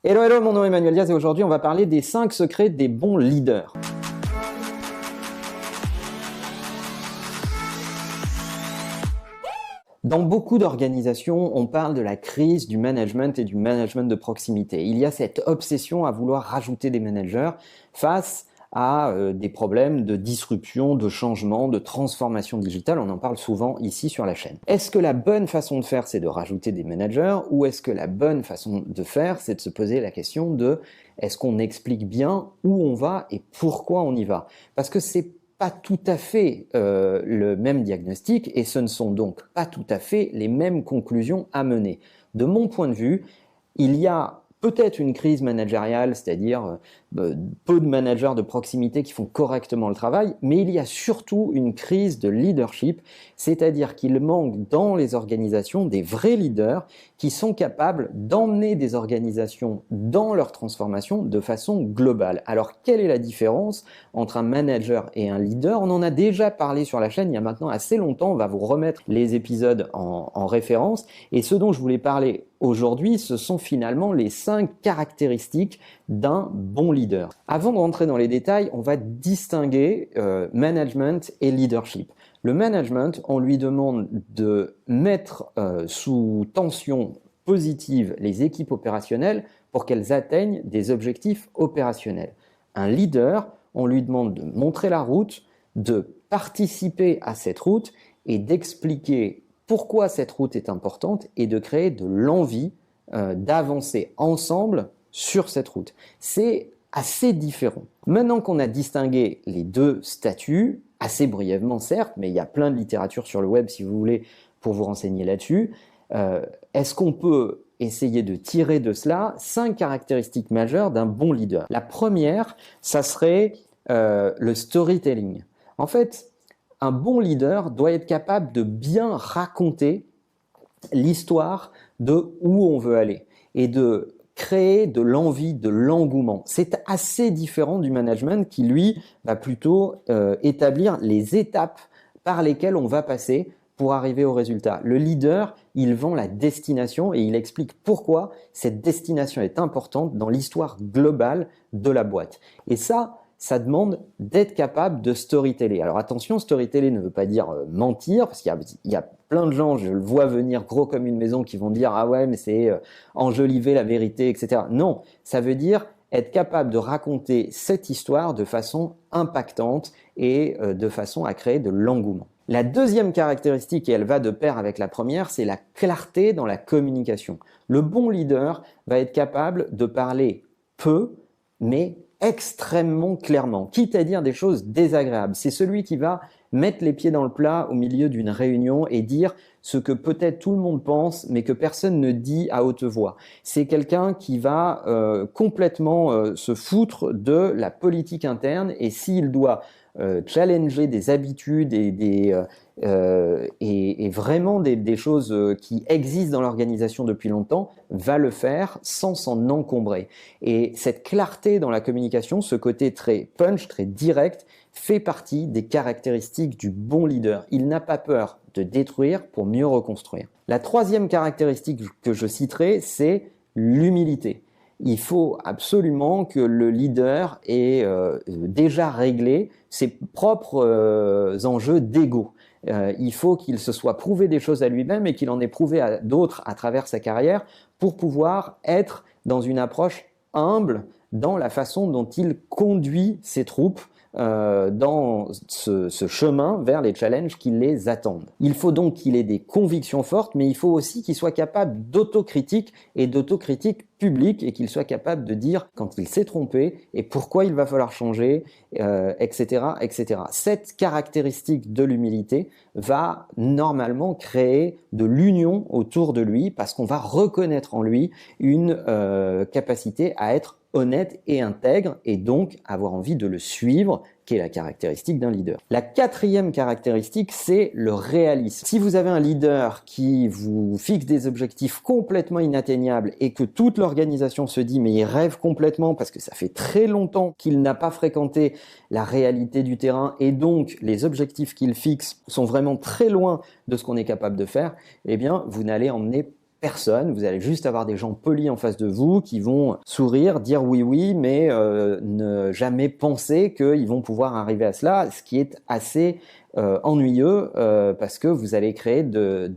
Hello, hello, mon nom est Emmanuel Diaz et aujourd'hui on va parler des 5 secrets des bons leaders. Dans beaucoup d'organisations, on parle de la crise du management et du management de proximité. Il y a cette obsession à vouloir rajouter des managers face à des problèmes de disruption, de changement, de transformation digitale. On en parle souvent ici sur la chaîne. Est-ce que la bonne façon de faire, c'est de rajouter des managers ou est-ce que la bonne façon de faire, c'est de se poser la question de est-ce qu'on explique bien où on va et pourquoi on y va? Parce que c'est pas tout à fait le même diagnostic et ce ne sont donc pas tout à fait les mêmes conclusions à mener. De mon point de vue, il y a peut-être une crise managériale, c'est-à-dire peu de managers de proximité qui font correctement le travail, mais il y a surtout une crise de leadership, c'est-à-dire qu'il manque dans les organisations des vrais leaders qui sont capables d'emmener des organisations dans leur transformation de façon globale. Alors, quelle est la différence entre un manager et un leader? On en a déjà parlé sur la chaîne il y a maintenant assez longtemps, on va vous remettre les épisodes en référence, et ce dont je voulais parler aujourd'hui, ce sont finalement les 5 caractéristiques d'un bon leader. Avant de rentrer dans les détails, on va distinguer management et leadership. Le management, on lui demande de mettre sous tension positive les équipes opérationnelles pour qu'elles atteignent des objectifs opérationnels. Un leader, on lui demande de montrer la route, de participer à cette route et d'expliquer pourquoi cette route est importante et de créer de l'envie d'avancer ensemble sur cette route. C'est assez différent. Maintenant qu'on a distingué les deux statuts, assez brièvement certes, mais il y a plein de littérature sur le web si vous voulez pour vous renseigner là-dessus, est-ce qu'on peut essayer de tirer de cela 5 caractéristiques majeures d'un bon leader? La première, ça serait le storytelling. En fait, un bon leader doit être capable de bien raconter l'histoire de où on veut aller et de créer de l'envie, de l'engouement. C'est assez différent du management qui, lui, va plutôt établir les étapes par lesquelles on va passer pour arriver au résultat. Le leader, il vend la destination et il explique pourquoi cette destination est importante dans l'histoire globale de la boîte. Et ça demande d'être capable de storyteller. Alors attention, storyteller ne veut pas dire mentir, parce qu'il y a plein de gens, je le vois venir gros comme une maison, qui vont dire « Ah ouais, mais c'est enjoliver la vérité, etc. » Non, ça veut dire être capable de raconter cette histoire de façon impactante et de façon à créer de l'engouement. La deuxième caractéristique, et elle va de pair avec la première, c'est la clarté dans la communication. Le bon leader va être capable de parler peu, mais extrêmement clairement, quitte à dire des choses désagréables. C'est celui qui va mettre les pieds dans le plat au milieu d'une réunion et dire ce que peut-être tout le monde pense, mais que personne ne dit à haute voix. C'est quelqu'un qui va complètement se foutre de la politique interne et s'il doit challenger des habitudes et vraiment des choses qui existent dans l'organisation depuis longtemps, va le faire sans s'en encombrer. Et cette clarté dans la communication, ce côté très punch, très direct, fait partie des caractéristiques du bon leader. Il n'a pas peur de détruire pour mieux reconstruire. La troisième caractéristique que je citerai, c'est l'humilité. Il faut absolument que le leader ait déjà réglé ses propres enjeux d'ego. Il faut qu'il se soit prouvé des choses à lui-même et qu'il en ait prouvé à d'autres à travers sa carrière pour pouvoir être dans une approche humble dans la façon dont il conduit ses troupes dans ce chemin vers les challenges qui les attendent. Il faut donc qu'il ait des convictions fortes, mais il faut aussi qu'il soit capable d'autocritique et d'autocritique publique et qu'il soit capable de dire quand il s'est trompé et pourquoi il va falloir changer, etc., etc. Cette caractéristique de l'humilité va normalement créer de l'union autour de lui parce qu'on va reconnaître en lui une capacité à être honnête et intègre et donc avoir envie de le suivre, qui est la caractéristique d'un leader. La quatrième caractéristique, c'est le réalisme. Si vous avez un leader qui vous fixe des objectifs complètement inatteignables et que toute l'organisation se dit mais il rêve complètement parce que ça fait très longtemps qu'il n'a pas fréquenté la réalité du terrain et donc les objectifs qu'il fixe sont vraiment très loin de ce qu'on est capable de faire, eh bien vous n'allez emmener personne, vous allez juste avoir des gens polis en face de vous qui vont sourire, dire oui, mais ne jamais penser qu'ils vont pouvoir arriver à cela, ce qui est assez ennuyeux parce que vous allez créer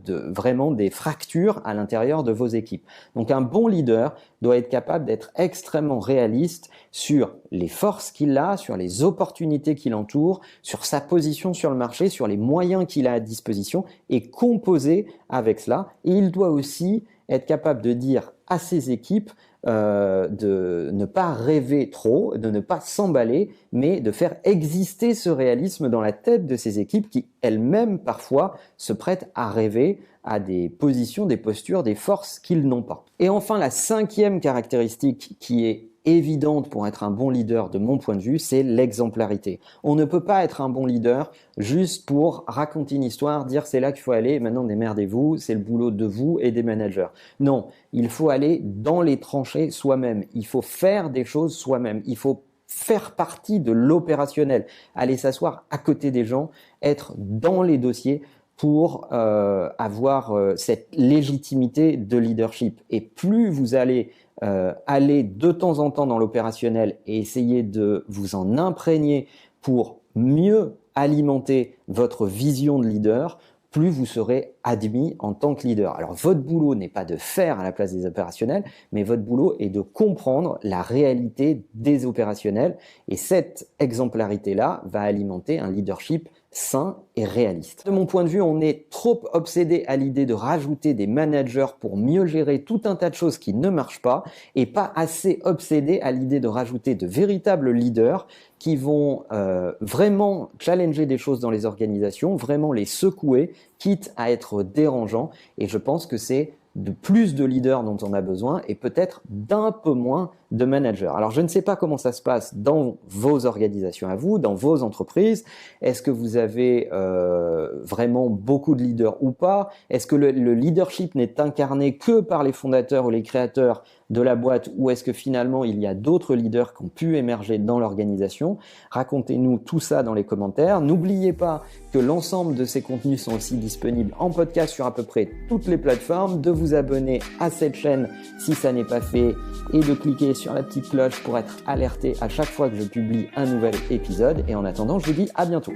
vraiment des fractures à l'intérieur de vos équipes. Donc un bon leader doit être capable d'être extrêmement réaliste sur les forces qu'il a, sur les opportunités qui l'entourent, sur sa position sur le marché, sur les moyens qu'il a à disposition et composer avec cela. Et il doit aussi être capable de dire à ses équipes de ne pas rêver trop, de ne pas s'emballer, mais de faire exister ce réalisme dans la tête de ses équipes qui elles-mêmes parfois se prêtent à rêver à des positions, des postures, des forces qu'ils n'ont pas. Et enfin, la 5e caractéristique qui est évidente pour être un bon leader de mon point de vue, c'est l'exemplarité. On ne peut pas être un bon leader juste pour raconter une histoire, dire c'est là qu'il faut aller, maintenant démerdez-vous, c'est le boulot de vous et des managers. Non, il faut aller dans les tranchées soi-même, il faut faire des choses soi-même, il faut faire partie de l'opérationnel, aller s'asseoir à côté des gens, être dans les dossiers pour avoir cette légitimité de leadership. Et plus vous allez aller de temps en temps dans l'opérationnel et essayer de vous en imprégner pour mieux alimenter votre vision de leader, plus vous serez admis en tant que leader. Alors votre boulot n'est pas de faire à la place des opérationnels, mais votre boulot est de comprendre la réalité des opérationnels et cette exemplarité-là va alimenter un leadership sain et réaliste. De mon point de vue, on est trop obsédé à l'idée de rajouter des managers pour mieux gérer tout un tas de choses qui ne marchent pas et pas assez obsédé à l'idée de rajouter de véritables leaders qui vont vraiment challenger des choses dans les organisations, vraiment les secouer, quitte à être dérangeants. Et je pense que c'est de plus de leaders dont on a besoin et peut-être d'un peu moins de managers. Alors, je ne sais pas comment ça se passe dans vos organisations à vous, dans vos entreprises. Est-ce que vous avez vraiment beaucoup de leaders ou pas? Est-ce que le leadership n'est incarné que par les fondateurs ou les créateurs de la boîte ou est-ce que finalement il y a d'autres leaders qui ont pu émerger dans l'organisation? Racontez-nous tout ça dans les commentaires. N'oubliez pas que l'ensemble de ces contenus sont aussi disponibles en podcast sur à peu près toutes les plateformes, de vous abonner à cette chaîne si ça n'est pas fait et de cliquer sur la petite cloche pour être alerté à chaque fois que je publie un nouvel épisode. Et en attendant, je vous dis à bientôt.